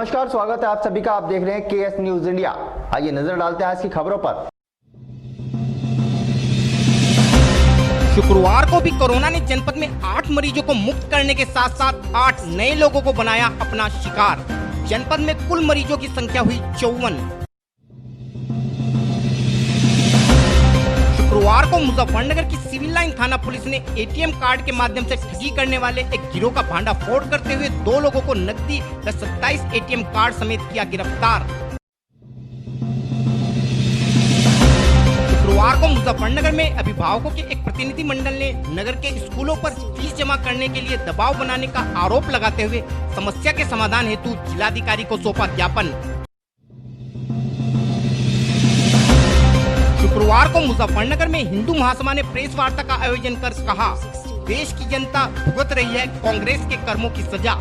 नमस्कार, स्वागत है आप सभी का। आप देख रहे हैं केएस न्यूज इंडिया। आइए नजर डालते हैं आज की खबरों पर। शुक्रवार को भी कोरोना ने जनपद में 8 मरीजों को मुक्त करने के साथ साथ 8 नए लोगों को बनाया अपना शिकार। जनपद में कुल मरीजों की संख्या हुई 54। शुक्रवार को मुजफ्फरनगर की सिविल लाइन थाना पुलिस ने एटीएम कार्ड के माध्यम से ठगी करने वाले एक गिरोह का भांडाफोड़ करते हुए 2 लोगों को नकदी व 27 एटीएम कार्ड समेत किया गिरफ्तार। शुक्रवार को मुजफ्फरनगर में अभिभावकों के एक प्रतिनिधि मंडल ने नगर के स्कूलों पर फीस जमा करने के लिए दबाव बनाने का आरोप लगाते हुए समस्या के समाधान हेतु जिलाधिकारी को सौंपा ज्ञापन। शुक्रवार को मुजफ्फरनगर में हिंदू महासभा ने प्रेस वार्ता का आयोजन कर कहा, देश की जनता भुगत रही है कांग्रेस के कर्मों की सजा।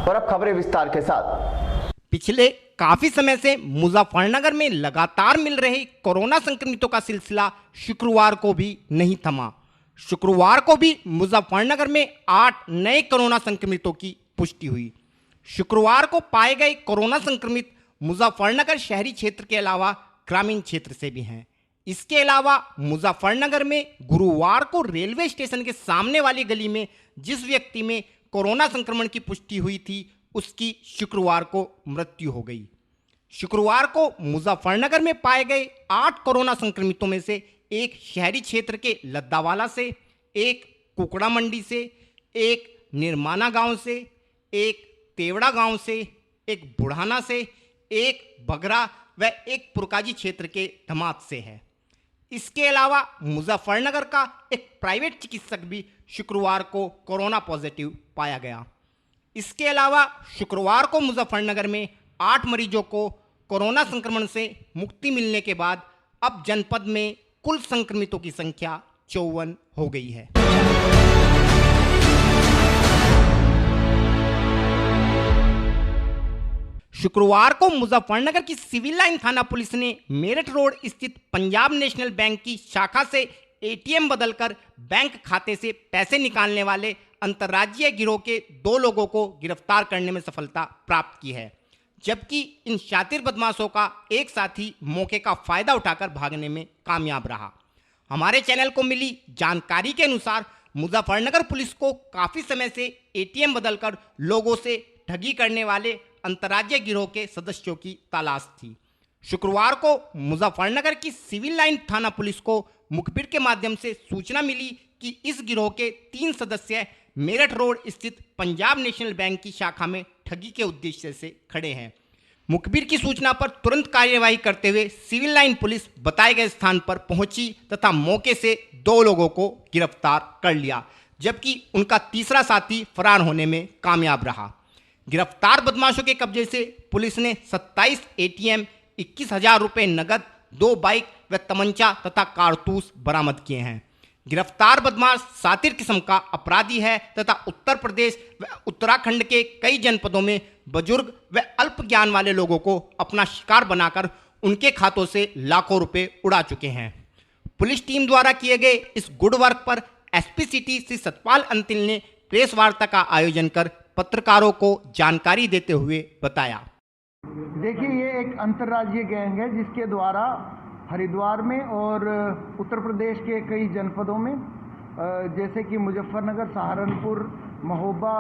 और अब खबरें विस्तार के साथ। पिछले काफी समय से मुजफ्फरनगर में लगातार मिल रहे कोरोना संक्रमितों का सिलसिला शुक्रवार को भी नहीं थमा। शुक्रवार को भी मुजफ्फरनगर में 8 नए कोरोना संक्रमितों की पुष्टि हुई। शुक्रवार को पाए गए कोरोना संक्रमित मुजफ्फरनगर शहरी क्षेत्र के अलावा ग्रामीण क्षेत्र से भी हैं। इसके अलावा मुजफ्फरनगर में गुरुवार को रेलवे स्टेशन के सामने वाली गली में जिस व्यक्ति में कोरोना संक्रमण की पुष्टि हुई थी, उसकी शुक्रवार को मृत्यु हो गई। शुक्रवार को मुजफ्फरनगर में पाए गए 8 कोरोना संक्रमितों में से एक शहरी क्षेत्र के लद्दावाला से, एक कुकड़ा मंडी से, एक निर्माना गांव से, एक तेवड़ा गांव से, एक बुढ़ाना से, एक बगरा व एक पुरकाजी क्षेत्र के धमात से है। इसके अलावा मुजफ्फरनगर का एक प्राइवेट चिकित्सक भी शुक्रवार को कोरोना पॉजिटिव पाया गया। इसके अलावा शुक्रवार को मुजफ्फरनगर में 8 मरीजों को कोरोना संक्रमण से मुक्ति मिलने के बाद अब जनपद में कुल संक्रमितों की संख्या 54 हो गई है। शुक्रवार को मुजफ्फरनगर की सिविल लाइन थाना पुलिस ने मेरठ रोड स्थित पंजाब नेशनल बैंक की शाखा से एटीएम बदलकर बैंक खाते से पैसे निकालने वाले अंतर्राज्यीय गिरोह के 2 लोगों को गिरफ्तार करने में सफलता प्राप्त की है, जबकि इन शातिर बदमाशों का एक साथी मौके का फायदा उठाकर भागने में कामयाब रहा। हमारे चैनल को मिली जानकारी के अनुसार मुजफ्फरनगर पुलिस को काफी समय से एटीएम बदलकर लोगों से ठगी करने वाले अंतर्राज्यीय गिरोह के सदस्यों की तलाश थी। शुक्रवार को मुजफ्फरनगर की सिविल लाइन थाना पुलिस को मुखबिर के माध्यम से सूचना मिली कि इस गिरोह के 3 सदस्य मेरठ रोड स्थित पंजाब नेशनल बैंक की शाखा में ठगी के उद्देश्य से खड़े हैं। मुखबिर की सूचना पर तुरंत कार्यवाही करते हुए सिविल लाइन पुलिस बताए गए स्थान पर पहुंची तथा मौके से 2 लोगों को गिरफ्तार कर लिया, जबकि उनका तीसरा साथी फरार होने में कामयाब रहा। गिरफ्तार बदमाशों के कब्जे से पुलिस ने 27 एटीएम, 21,000 रुपये नगद, 2 बाइक व तमंचा तथा कारतूस बरामद किए हैं। गिरफ्तार बदमाश सातिर किस्म का अपराधी है तथा उत्तर प्रदेश व उत्तराखंड के कई जनपदों में बुजुर्ग व अल्प ज्ञान वाले लोगों को अपना शिकार बनाकर उनके खातों से लाखों रुपए उड़ा चुके हैं। पुलिस टीम द्वारा किए गए इस गुड वर्क पर एसपी सिटी श्री सतपाल अंतिल ने प्रेस वार्ता का आयोजन कर पत्रकारों को जानकारी देते हुए बताया। देखिए, ये एक अंतर्राज्यीय गैंग है जिसके द्वारा हरिद्वार में और उत्तर प्रदेश के कई जनपदों में जैसे कि मुजफ्फरनगर, सहारनपुर, महोबा,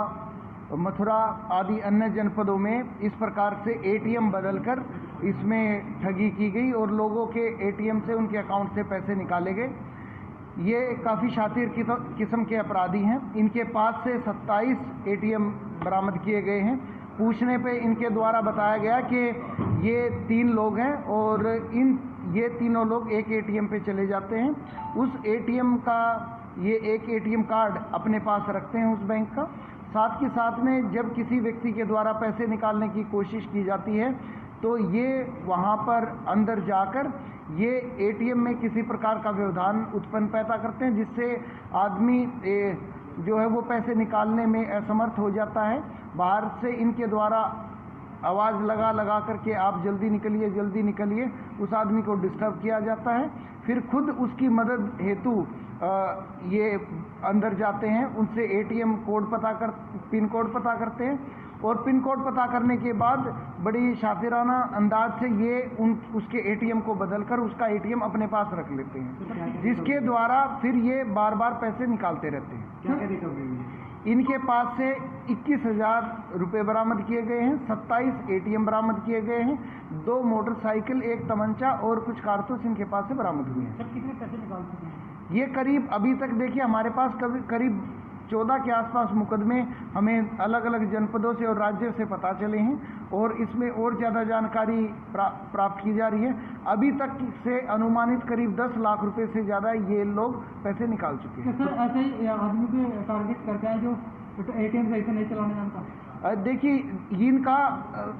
मथुरा आदि अन्य जनपदों में इस प्रकार से एटीएम बदलकर इसमें ठगी की गई और लोगों के एटीएम से उनके अकाउंट से पैसे निकाले गए। ये काफ़ी शातिर किस्म के अपराधी हैं। इनके पास से 27 एटीएम बरामद किए गए हैं। पूछने पे इनके द्वारा बताया गया कि ये 3 लोग हैं और ये तीनों लोग एक एटीएम पे चले जाते हैं। उस एटीएम का ये एक एटीएम कार्ड अपने पास रखते हैं उस बैंक का। साथ के साथ में जब किसी व्यक्ति के द्वारा पैसे निकालने की कोशिश की जाती है तो ये वहाँ पर अंदर जाकर ये एटीएम में किसी प्रकार का व्यवधान उत्पन्न पैदा करते हैं, जिससे आदमी जो है वो पैसे निकालने में असमर्थ हो जाता है। बाहर से इनके द्वारा आवाज़ लगा करके आप जल्दी निकलिए उस आदमी को डिस्टर्ब किया जाता है। फिर खुद उसकी मदद हेतु ये अंदर जाते हैं, उनसे एटीएम कोड पिन कोड पता करते हैं और पिन कोड पता करने के बाद बड़ी शातिराना अंदाज से ये उसके एटीएम को बदलकर उसका एटीएम अपने पास रख लेते हैं, जिसके द्वारा फिर ये बार बार पैसे निकालते रहते हैं। क्या क्या रिकवरी हुई है? इनके पास से 21,000 रुपये बरामद किए गए हैं, 27 एटीएम बरामद किए गए हैं, 2 मोटरसाइकिल, 1 तमंचा और कुछ कारतूस इनके पास से बरामद हुए हैं। सर कितने पैसे निकाल चुके हैं? ये करीब अभी तक देखिए हमारे पास करीब 14 के आसपास मुकदमे हमें अलग अलग जनपदों से और राज्यों से पता चले हैं और इसमें और ज़्यादा जानकारी प्राप्त की जा रही है। अभी तक से अनुमानित करीब 10 लाख रुपए से ज़्यादा ये लोग पैसे निकाल चुके हैं। सर ऐसे ही आदमी को टारगेट करते हैं जो एटीएम सही से नहीं चलाने जानता? देखिए, इनका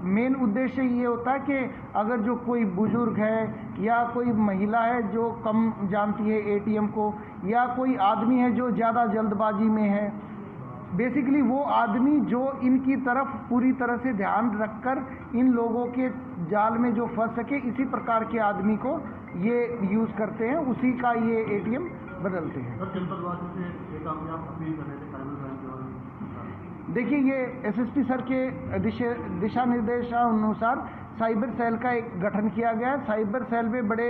मेन उद्देश्य ये होता है कि अगर जो कोई बुजुर्ग है या कोई महिला है जो कम जानती है एटीएम को, या कोई आदमी है जो ज़्यादा जल्दबाजी में है, बेसिकली वो आदमी जो इनकी तरफ पूरी तरह से ध्यान रखकर इन लोगों के जाल में जो फंस सके, इसी प्रकार के आदमी को ये यूज़ करते हैं, उसी का ये एटीएम बदलते हैं। देखिए, ये एसएसपी सर के दिशा निर्देशानुसार साइबर सेल का एक गठन किया गया है। साइबर सेल में बड़े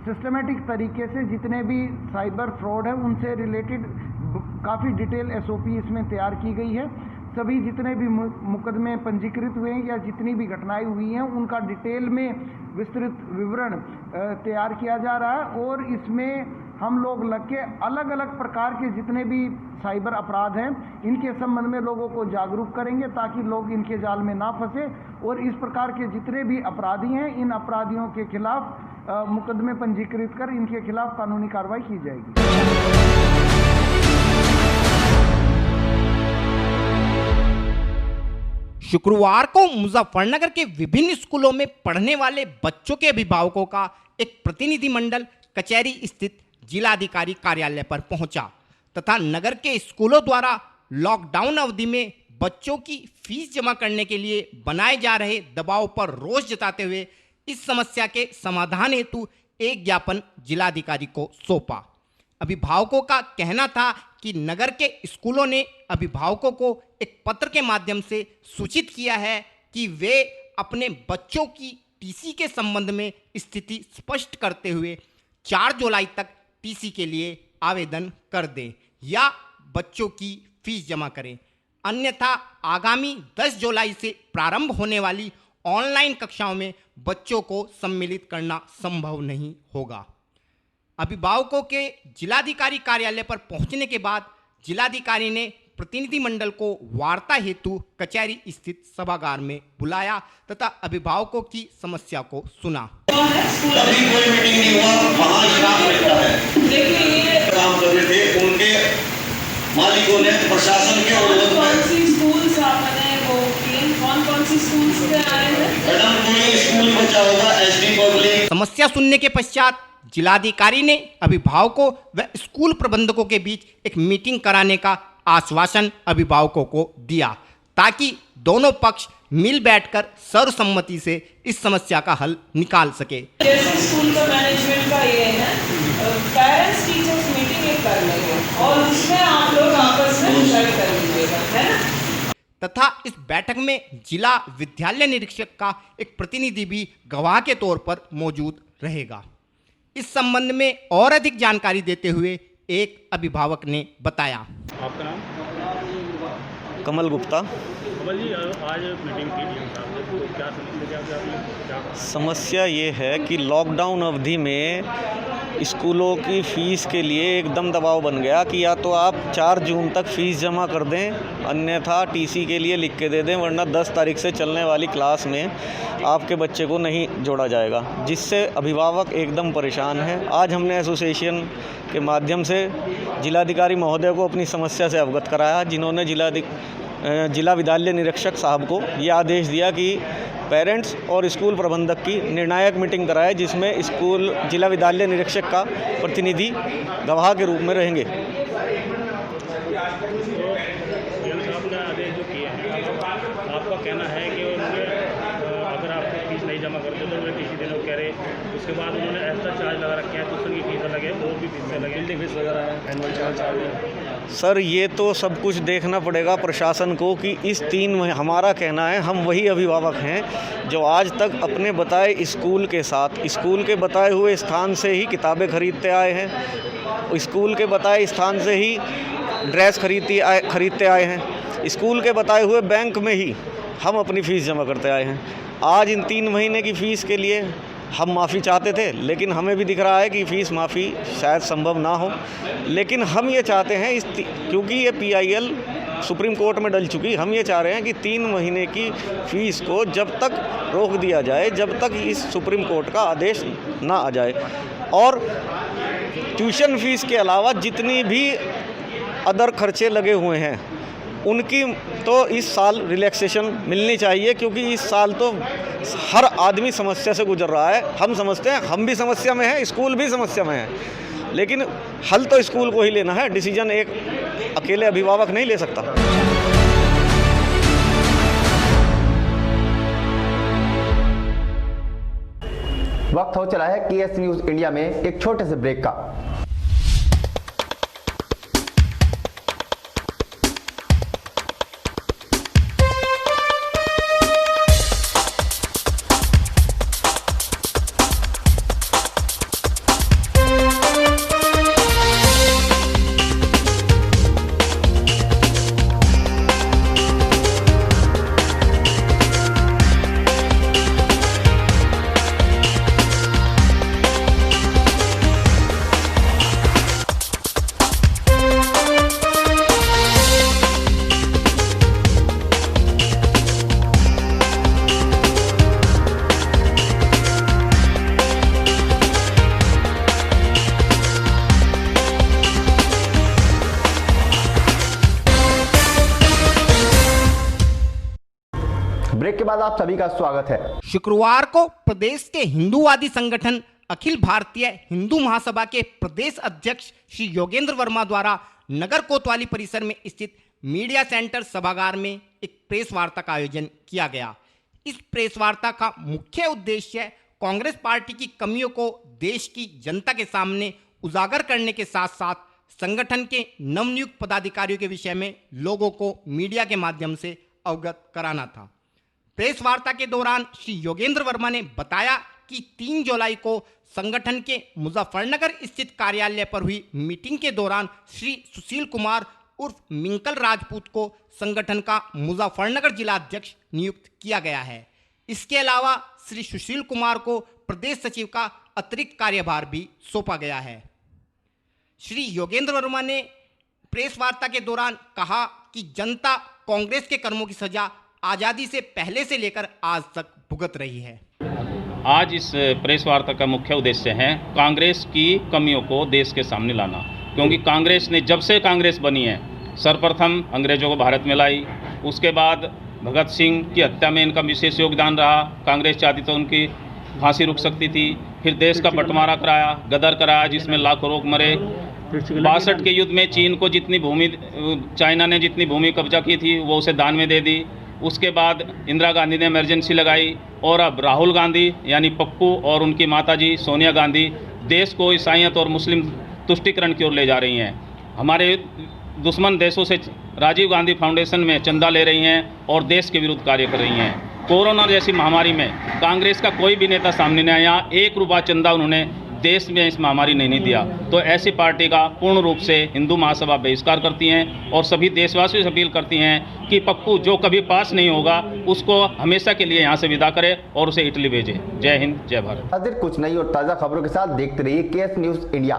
सिस्टमेटिक तरीके से जितने भी साइबर फ्रॉड है उनसे रिलेटेड काफ़ी डिटेल एसओपी इसमें तैयार की गई है। सभी जितने भी मुकदमे पंजीकृत हुए हैं या जितनी भी घटनाएं हुई हैं उनका डिटेल में विस्तृत विवरण तैयार किया जा रहा है और इसमें हम लोग लग के अलग अलग प्रकार के जितने भी साइबर अपराध हैं इनके संबंध में लोगों को जागरूक करेंगे ताकि लोग इनके जाल में ना फंसे और इस प्रकार के जितने भी अपराधी हैं इन अपराधियों के खिलाफ मुकदमे पंजीकृत कर इनके खिलाफ कानूनी कार्रवाई की जाएगी। शुक्रवार को मुजफ्फरनगर के विभिन्न स्कूलों में पढ़ने वाले बच्चों के अभिभावकों का एक प्रतिनिधिमंडल कचहरी स्थित जिलाधिकारी कार्यालय पर पहुंचा तथा नगर के स्कूलों द्वारा लॉकडाउन अवधि में बच्चों की फीस जमा करने के लिए बनाए जा रहे दबाव पर रोष जताते हुए इस समस्या के समाधान हेतु एक ज्ञापन जिलाधिकारी को सौंपा। अभिभावकों का कहना था कि नगर के स्कूलों ने अभिभावकों को एक पत्र के माध्यम से सूचित किया है कि वे अपने बच्चों की टीसी के संबंध में स्थिति स्पष्ट करते हुए 4 जुलाई तक टीसी के लिए आवेदन कर दें या बच्चों की फीस जमा करें, अन्यथा आगामी 10 जुलाई से प्रारंभ होने वाली ऑनलाइन कक्षाओं में बच्चों को सम्मिलित करना संभव नहीं होगा। अभिभावकों के जिलाधिकारी कार्यालय पर पहुंचने के बाद जिलाधिकारी ने प्रतिनिधिमंडल को वार्ता हेतु कचहरी स्थित सभागार में बुलाया तथा अभिभावकों की समस्या को सुना। अभी कोई मीटिंग नहीं हुआ, वहाँ स्टाफ रहता है, काम कर रहे थे, उनके मालिकों ने प्रशासन के अनुरोध में कौन-सी स्कूल्स से आए हैं? मैडम, कोई स्कूल बचा होगा एसडी पब्लिक। समस्या सुनने के पश्चात जिलाधिकारी ने अभिभावकों व स्कूल प्रबंधकों के बीच एक मीटिंग कराने का आश्वासन अभिभावकों को दिया ताकि दोनों पक्ष मिल बैठकर सर्वसम्मति से इस समस्या का हल निकाल सके। जैसे स्कूल का मैनेजमेंट का ये है, पेरेंट्स टीचर्स मीटिंग एक कर लेंगे और उसमें आप लोग आपस में डिसाइड कर लीजिएगा, है ना? तथा इस बैठक में जिला विद्यालय निरीक्षक का एक प्रतिनिधि भी गवाह के तौर पर मौजूद रहेगा। इस संबंध में और अधिक जानकारी देते हुए एक अभिभावक ने बताया। आपका नाम? कमल गुप्ता। कमल जी, आज मीटिंग की थी तो क्या समस्या समस्या ये है कि लॉकडाउन अवधि में स्कूलों की फ़ीस के लिए एकदम दबाव बन गया कि या तो आप 4 जून तक फ़ीस जमा कर दें, अन्यथा टीसी के लिए लिख के दे दें, वरना 10 तारीख से चलने वाली क्लास में आपके बच्चे को नहीं जोड़ा जाएगा, जिससे अभिभावक एकदम परेशान है। आज हमने एसोसिएशन के माध्यम से जिलाधिकारी महोदय को अपनी समस्या से अवगत कराया, जिन्होंने जिला विद्यालय निरीक्षक साहब को ये आदेश दिया कि पेरेंट्स और स्कूल प्रबंधक की निर्णायक मीटिंग कराए, जिसमें जिला विद्यालय निरीक्षक का प्रतिनिधि गवाह के रूप में रहेंगे। आपने आदेश जो किए हैं, आपका कहना है कि उनके अगर आप फीस नहीं जमा करते तो उन्हें किसी दिनों कह रहे, उसके बाद उन्होंने एक्स्ट्रा चार्ज लगा रखे हैं, ट्यूशन की फीस अलग है और भी फीस लगे, बिल्डिंग फीस वगैरह है, एनुअल चार्ज। सर ये तो सब कुछ देखना पड़ेगा प्रशासन को कि इस 3 महीने, हमारा कहना है हम वही अभिभावक हैं जो आज तक अपने बताए स्कूल के साथ, स्कूल के बताए हुए स्थान से ही किताबें खरीदते आए हैं, स्कूल के बताए स्थान से ही ड्रेस खरीदते आए हैं, स्कूल के बताए हुए बैंक में ही हम अपनी फ़ीस जमा करते आए हैं। आज इन 3 महीने की फ़ीस के लिए हम माफ़ी चाहते थे, लेकिन हमें भी दिख रहा है कि फ़ीस माफ़ी शायद संभव ना हो, लेकिन हम ये चाहते हैं क्योंकि ये PIL सुप्रीम कोर्ट में डल चुकी, हम ये चाह रहे हैं कि 3 महीने की फ़ीस को जब तक रोक दिया जाए, जब तक इस सुप्रीम कोर्ट का आदेश ना आ जाए, और ट्यूशन फ़ीस के अलावा जितनी भी अदर खर्चे लगे हुए हैं उनकी तो इस साल रिलैक्सेशन मिलनी चाहिए, क्योंकि इस साल तो हर आदमी समस्या से गुजर रहा है। हम समझते हैं हम भी समस्या में हैं, स्कूल भी समस्या में है, लेकिन हल तो स्कूल को ही लेना है, डिसीजन एक अकेले अभिभावक नहीं ले सकता। वक्त हो चला है KS न्यूज़ इंडिया में एक छोटे से ब्रेक का। ब्रेक के बाद आप सभी का स्वागत है। शुक्रवार को प्रदेश के हिंदूवादी संगठन अखिल भारतीय हिंदू महासभा के प्रदेश अध्यक्ष श्री योगेंद्र वर्मा द्वारा नगर कोतवाली परिसर में स्थित मीडिया सेंटर सभागार में एक प्रेस वार्ता का आयोजन किया गया। इस प्रेस वार्ता का मुख्य उद्देश्य कांग्रेस पार्टी की कमियों को देश की जनता के सामने उजागर करने के साथ साथ संगठन के नवनियुक्त पदाधिकारियों के विषय में लोगों को मीडिया के माध्यम से अवगत कराना था। प्रेस वार्ता के दौरान श्री योगेंद्र वर्मा ने बताया कि 3 जुलाई को संगठन के मुजफ्फरनगर स्थित कार्यालय पर हुई मीटिंग के दौरान श्री सुशील कुमार उर्फ मिंकल राजपूत को संगठन का मुजफ्फरनगर जिला अध्यक्ष नियुक्त किया गया है। इसके अलावा श्री सुशील कुमार को प्रदेश सचिव का अतिरिक्त कार्यभार भी सौंपा गया है। श्री योगेंद्र वर्मा ने प्रेस वार्ता के दौरान कहा कि जनता कांग्रेस के कर्मों की सजा आज़ादी से पहले से लेकर आज तक भुगत रही है। आज इस प्रेस वार्ता का मुख्य उद्देश्य है कांग्रेस की कमियों को देश के सामने लाना, क्योंकि कांग्रेस ने जब से कांग्रेस बनी है सर्वप्रथम अंग्रेजों को भारत में लाई, उसके बाद भगत सिंह की हत्या में इनका विशेष योगदान रहा। कांग्रेस चाहती तो उनकी फांसी रुक सकती थी। फिर देश का बंटवारा कराया, गदर कराया, जिसमें लाखों लोग मरे। 62 के युद्ध में चीन को जितनी भूमि, चाइना ने जितनी भूमि कब्जा की थी वो उसे दान में दे दी। उसके बाद इंदिरा गांधी ने इमरजेंसी लगाई और अब राहुल गांधी यानी पप्पू और उनकी माताजी सोनिया गांधी देश को ईसाईयत और मुस्लिम तुष्टिकरण की ओर ले जा रही हैं। हमारे दुश्मन देशों से राजीव गांधी फाउंडेशन में चंदा ले रही हैं और देश के विरुद्ध कार्य कर रही हैं। कोरोना जैसी महामारी में कांग्रेस का कोई भी नेता सामने नहीं आया, 1 रुपया चंदा उन्होंने देश में इस महामारी ने नहीं दिया। तो ऐसी पार्टी का पूर्ण रूप से हिंदू महासभा बहिष्कार करती हैं और सभी देशवासियों से अपील करती हैं कि पप्पू जो कभी पास नहीं होगा उसको हमेशा के लिए यहाँ से विदा करे और उसे इटली भेजे। जय हिंद, जय भारत। कुछ नई और ताज़ा खबरों के साथ देखते रहिए KS न्यूज़ इंडिया।